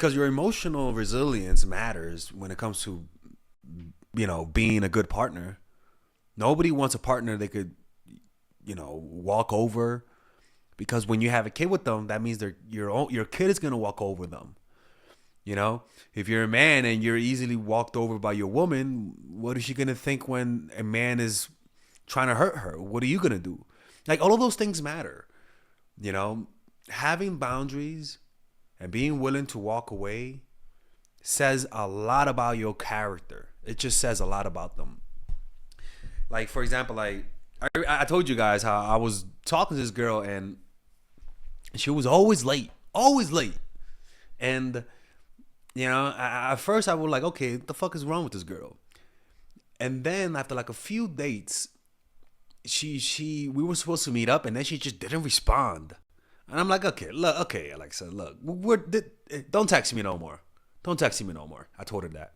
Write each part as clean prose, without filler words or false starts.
because your emotional resilience matters when it comes to, being a good partner. Nobody wants a partner they could, walk over, because when you have a kid with them, that means your kid is gonna walk over them. If you're a man and you're easily walked over by your woman, what is she gonna think when a man is trying to hurt her? What are you gonna do? Like, all of those things matter. Having boundaries and being willing to walk away says a lot about your character. It just says a lot about them. Like, for example, like I told you guys how I was talking to this girl and she was always late, always late. And at first I was like, okay, what the fuck is wrong with this girl? And then after like a few dates, we were supposed to meet up, and then she just didn't respond. And I'm like, okay, Alexa, look, don't text me no more. Don't text me no more. I told her that.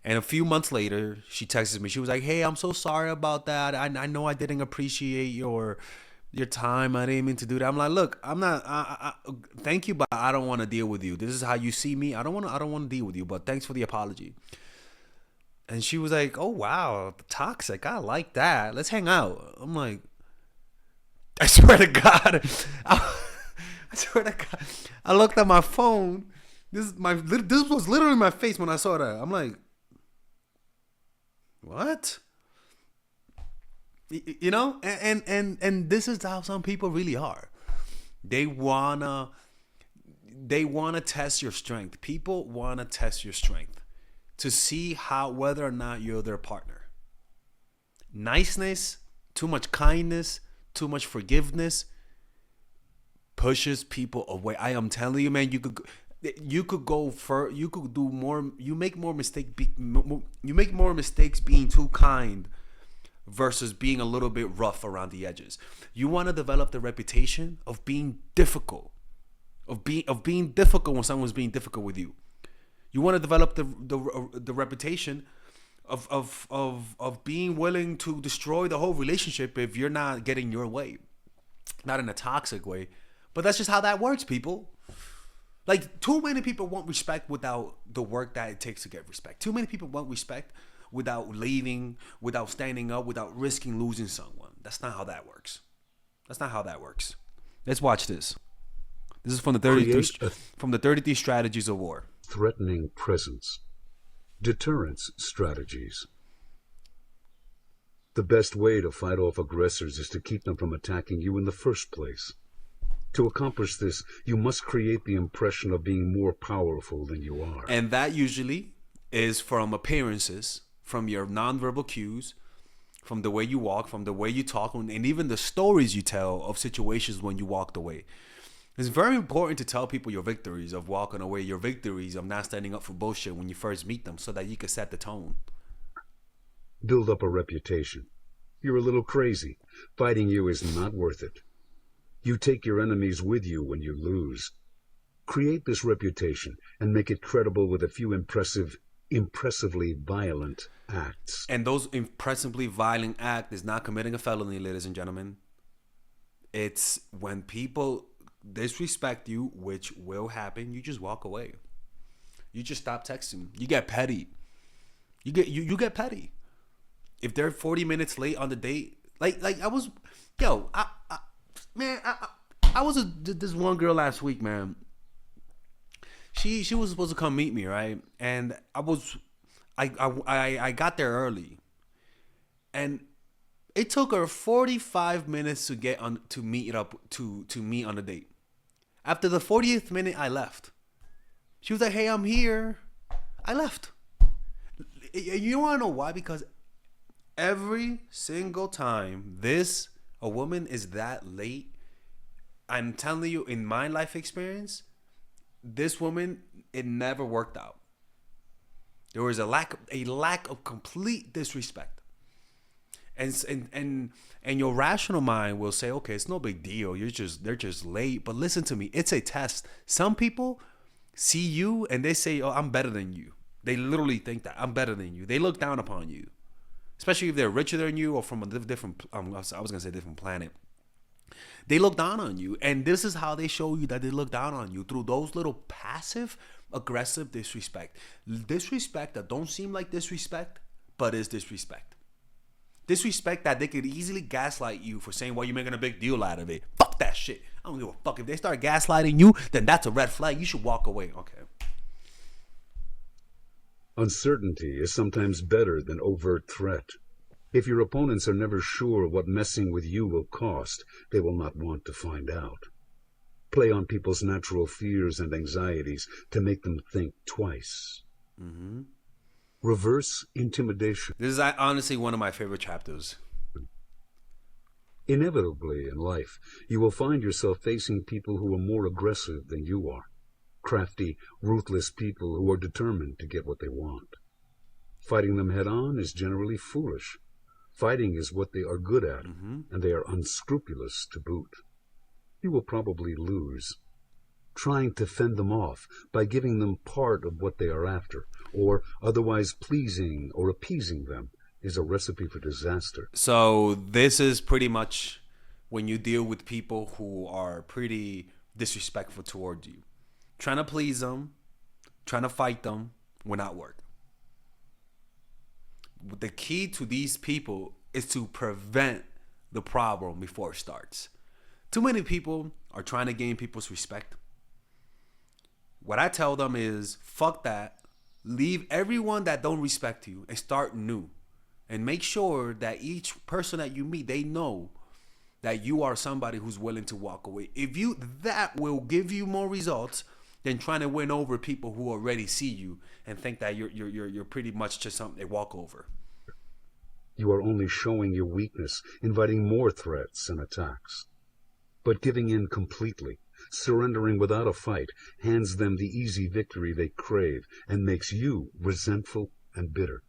And a few months later, she texted me. She was like, hey, I'm so sorry about that. I know I didn't appreciate your time. I didn't mean to do that. I'm like, look, I'm not. Thank you, but I don't want to deal with you. This is how you see me. I don't want to deal with you. But thanks for the apology. And she was like, oh wow, toxic. I like that. Let's hang out. I'm like, I swear to God, I swear to God, I looked at my phone. This was literally my face when I saw that. I'm like, what? And this is how some people really are. They wanna test your strength. People wanna test your strength to see whether or not you're their partner. Niceness, too much kindness, too much forgiveness pushes people away. I am telling you, man, you could go for, you could do more. You make more mistakes being too kind versus being a little bit rough around the edges. You want to develop the reputation of being difficult, of being difficult when someone's being difficult with you. You want to develop the reputation of being willing to destroy the whole relationship if you're not getting your way. Not in a toxic way, but that's just how that works, people. Like, too many people want respect without the work that it takes to get respect. Too many people want respect without leaving, without standing up, without risking losing someone. That's not how that works. That's not how that works. Let's watch this. This is from the 33 Strategies of War. Threatening presence. Deterrence strategies. The best way to fight off aggressors is to keep them from attacking you in the first place. To accomplish this, you must create the impression of being more powerful than you are. And that usually is from appearances, from your nonverbal cues, from the way you walk, from the way you talk, and even the stories you tell of situations when you walked away. It's very important to tell people your victories of walking away, your victories of not standing up for bullshit when you first meet them, so that you can set the tone. Build up a reputation. You're a little crazy. Fighting you is not worth it. You take your enemies with you when you lose. Create this reputation and make it credible with a few impressively violent acts. And those impressively violent acts is not committing a felony, ladies and gentlemen. It's when people disrespect you, which will happen, you just walk away. You just stop texting. You get petty. You get petty. If they're 40 minutes late on the date, like I was, I was this one girl last week, man. She was supposed to come meet me, right? And I got there early, and it took her 45 minutes to get on to meet on the date. After the 40th minute, I left. She was like, "Hey, I'm here." I left. You want to know why? Because every single time a woman is that late, I'm telling you, in my life experience, this woman, it never worked out. There was a lack of complete disrespect. And your rational mind will say, okay, it's no big deal. They're just late. But listen to me, it's a test. Some people see you and they say, oh, I'm better than you. They literally think that I'm better than you. They look down upon you, especially if they're richer than you or from a different. I was gonna say different planet. They look down on you, and this is how they show you that they look down on you, through those little passive aggressive disrespect. Disrespect that don't seem like disrespect, but is disrespect. Disrespect that they could easily gaslight you for saying, well, you're making a big deal out of it. Fuck that shit. I don't give a fuck. If they start gaslighting you, then that's a red flag. You should walk away. Okay. Uncertainty is sometimes better than overt threat. If your opponents are never sure what messing with you will cost, they will not want to find out. Play on people's natural fears and anxieties to make them think twice. Mm-hmm. Reverse intimidation. This is honestly one of my favorite chapters. Inevitably in life, you will find yourself facing people who are more aggressive than you are. Crafty, ruthless people who are determined to get what they want. Fighting them head on is generally foolish. Fighting is what they are good at, and they are unscrupulous to boot. You will probably lose. Trying to fend them off by giving them part of what they are after, or otherwise pleasing or appeasing them, is a recipe for disaster. So this is pretty much when you deal with people who are pretty disrespectful towards you. Trying to please them, trying to fight them will not work. The key to these people is to prevent the problem before it starts. Too many people are trying to gain people's respect. What I tell them is, fuck that. Leave everyone that don't respect you and start new. And make sure that each person that you meet, they know that you are somebody who's willing to walk away. That will give you more results than trying to win over people who already see you and think that you're pretty much just something they walk over. You are only showing your weakness, inviting more threats and attacks. But giving in completely, surrendering without a fight, hands them the easy victory they crave and makes you resentful and bitter.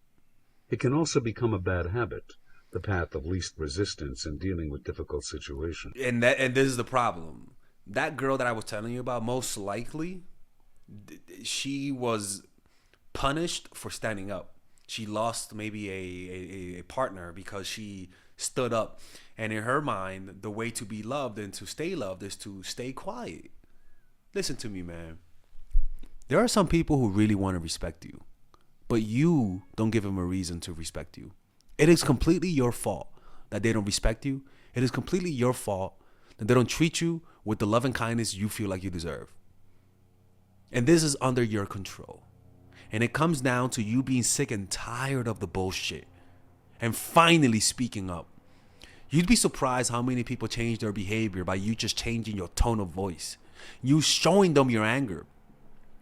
It can also become a bad habit, the path of least resistance in dealing with difficult situations. And this is the problem. That girl that I was telling you about, most likely, she was punished for standing up. She lost maybe a partner because she stood up. And in her mind, the way to be loved and to stay loved is to stay quiet. Listen to me, man. There are some people who really want to respect you, but you don't give them a reason to respect you. It is completely your fault that they don't respect you. It is completely your fault that they don't treat you with the love and kindness you feel like you deserve. And this is under your control. And it comes down to you being sick and tired of the bullshit and finally speaking up. You'd be surprised how many people change their behavior by you just changing your tone of voice. You showing them your anger.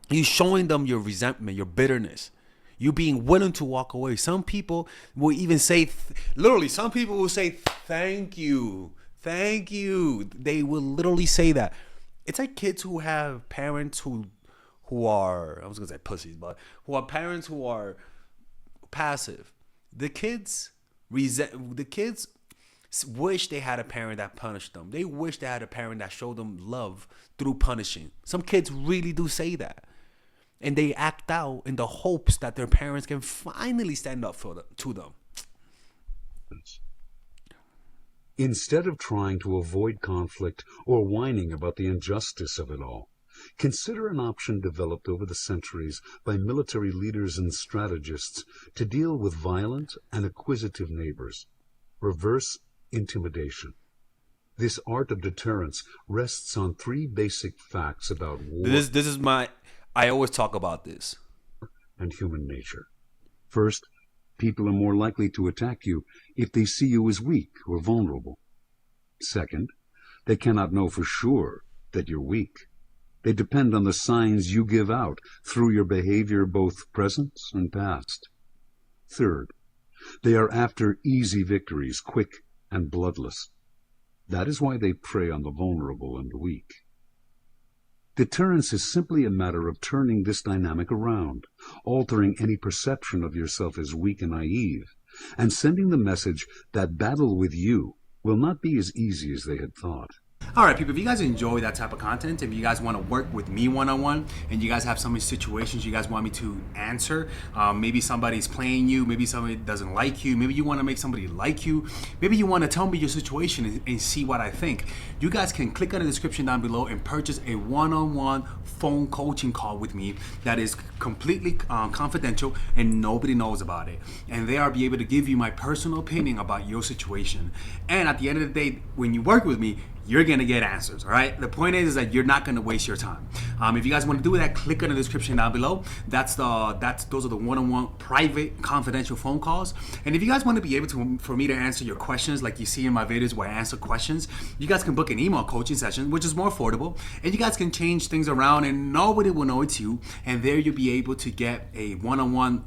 You showing them your resentment, your bitterness. You being willing to walk away. Some people will even say, literally, some people will say, thank you. Thank you. They will literally say that. It's like kids who have parents who are, I was going to say pussies, but who are parents who are passive. The kids wish they had a parent that punished them. They wish they had a parent that showed them love through punishing. Some kids really do say that. And they act out in the hopes that their parents can finally stand up to them. Instead of trying to avoid conflict or whining about the injustice of it all, consider an option developed over the centuries by military leaders and strategists to deal with violent and acquisitive neighbors. Reverse intimidation. This art of deterrence rests on three basic facts about war. I always talk about this. And human nature. First, people are more likely to attack you if they see you as weak or vulnerable. Second, they cannot know for sure that you're weak. They depend on the signs you give out through your behavior, both present and past. Third, they are after easy victories, quick and bloodless. That is why they prey on the vulnerable and weak. Deterrence is simply a matter of turning this dynamic around, altering any perception of yourself as weak and naive, and sending the message that battle with you will not be as easy as they had thought. All right, people, if you guys enjoy that type of content, if you guys want to work with me one-on-one and you guys have some situations you guys want me to answer, maybe somebody's playing you, maybe somebody doesn't like you, maybe you want to make somebody like you, maybe you want to tell me your situation and see what I think, you guys can click on the description down below and purchase a one-on-one phone coaching call with me that is completely confidential and nobody knows about it. And there I'll be able to give you my personal opinion about your situation. And at the end of the day, when you work with me, you're gonna get answers, all right? The point is that you're not gonna waste your time. If you guys want to do that, click on the description down below. Those are the one-on-one private confidential phone calls. And if you guys want to be able to, for me to answer your questions, like you see in my videos where I answer questions, you guys can book an email coaching session, which is more affordable, and you guys can change things around, and nobody will know it's you. And there you'll be able to get a one-on-one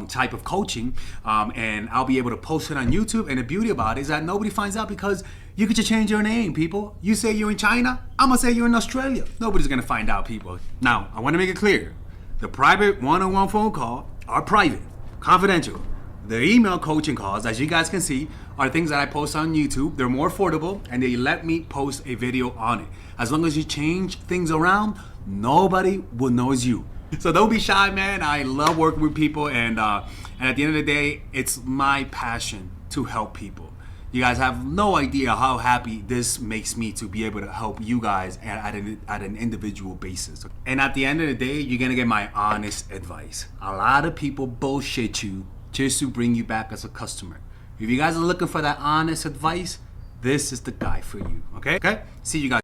type of coaching, and I'll be able to post it on YouTube. And the beauty about it is that nobody finds out because you could just change your name, people. You say you're in China, I'm gonna say you're in Australia. Nobody's gonna find out, people. Now, I wanna make it clear. The private one-on-one phone call are private, confidential. The email coaching calls, as you guys can see, are things that I post on YouTube. They're more affordable and they let me post a video on it. As long as you change things around, nobody will know it's you. So don't be shy, man. I love working with people, and at the end of the day, it's my passion to help people. You guys have no idea how happy this makes me to be able to help you guys at an individual basis. And at the end of the day, you're gonna get my honest advice. A lot of people bullshit you just to bring you back as a customer. If you guys are looking for that honest advice, this is the guy for you. Okay? See you guys.